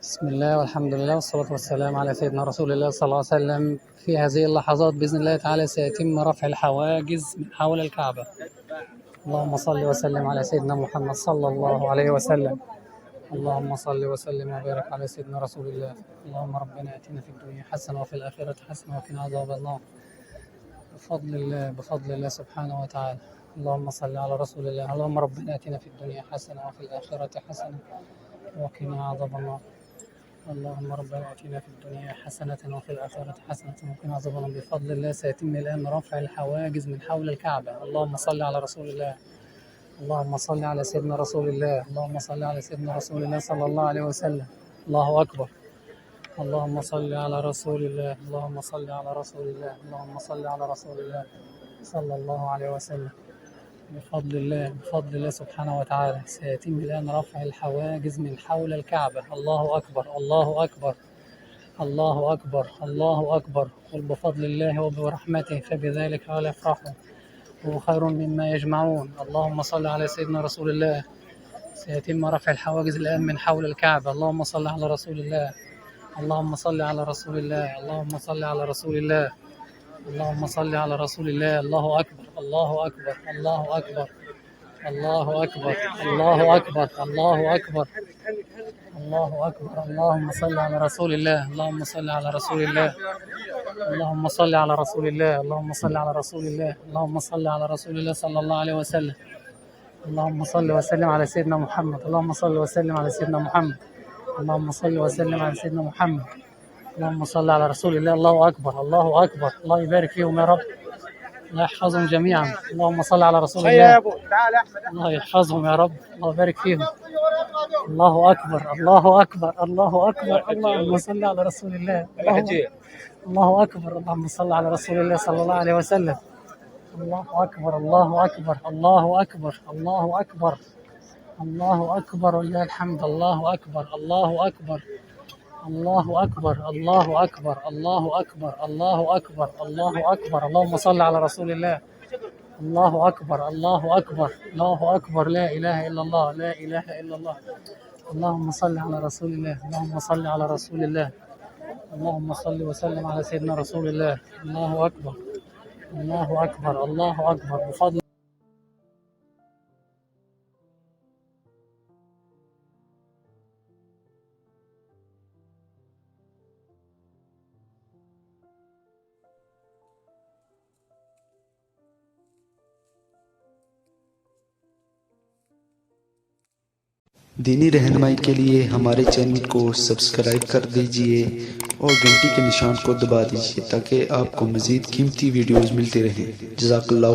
بسم الله والحمد لله والصلاة والسلام على سيدنا رسول الله صلى الله عليه وسلم. في هذه اللحظات بإذن الله تعالى سيتم رفع الحواجز من حول الكعبة. اللهم صل وسلم على سيدنا محمد صلى الله عليه وسلم. اللهم صل وسلم وبارك على سيدنا رسول الله. اللهم ربنا آتنا في الدنيا حسنة وفي الآخرة حسنة وقنا عذاب النار بفضل الله سبحانه وتعالى. اللهم صل على رسول الله. اللهم ربنا آتنا في الدنيا حسنة وفي الآخرة حسنة وقنا عذاب النار. اللهم ربنا آتنا في الدنيا حسنة وفي الآخرة حسنة وقنا عذاب النار. بفضل الله سيتم الآن رفع الحواجز من حول الكعبة. اللهم صل على رسول الله. اللهم صل على سيدنا رسول الله. اللهم صل على سيدنا رسول الله صلى الله عليه وسلم. الله أكبر. اللهم صل على رسول الله. اللهم صل على رسول الله. اللهم صل على رسول الله صلى الله عليه وسلم. بفضل الله سبحانه وتعالى سيتم الآن رفع الحواجز من حول الكعبة. الله أكبر الله أكبر الله أكبر الله أكبر. قل بفضل الله وبرحمته فبذلك فليفرحوا هو خير مما يجمعون. اللهم صل على سيدنا رسول الله. سيتم رفع الحواجز الآن من حول الكعبة. اللهم صل على رسول الله. اللهم صل على رسول الله. اللهم صل على رسول الله. اللهم صل على رسول الله. الله أكبر الله أكبر الله أكبر الله أكبر الله أكبر الله أكبر الله أكبر. اللهم صل على رسول الله. اللهم صل على رسول الله. اللهم صل على رسول الله. اللهم صل على رسول الله. اللهم صل على رسول الله صلى الله عليه وسلم. اللهم صل وسلم على سيدنا محمد. اللهم صل وسلم على سيدنا محمد. اللهم صل وسلم على سيدنا محمد. اللهم صل على رسول الله. الله أكبر الله أكبر. الله يبارك فيهم يا رب. الله يحفظهم جميعا. اللهم صل على رسول الله. الله يحفظهم يا رب. الله يبارك فيهم. الله أكبر الله أكبر الله أكبر. اللهم صل على رسول الله. الله أكبر. اللهم صل على رسول الله صلى الله عليه وسلم. الله أكبر الله أكبر الله أكبر الله أكبر الله أكبر ولله الحمد. الله أكبر الله أكبر الله أكبر الله أكبر الله أكبر الله أكبر الله أكبر. اللهم صل على رسول الله. الله أكبر الله أكبر الله أكبر. لا إله إلا الله لا إله إلا الله. اللهم صل على رسول الله. اللهم صل على رسول الله. اللهم صل وسلم على سيدنا رسول الله. الله أكبر الله أكبر الله أكبر. بفضل दीनी रहनुमाई के लिए हमारे चैनल को सब्सक्राइब कर दीजिए और घंटी के निशान को दबा दीजिए ताकि आपको मज़ीद कीमती वीडियोज़ मिलते रहें। जज़ाकल्लाह।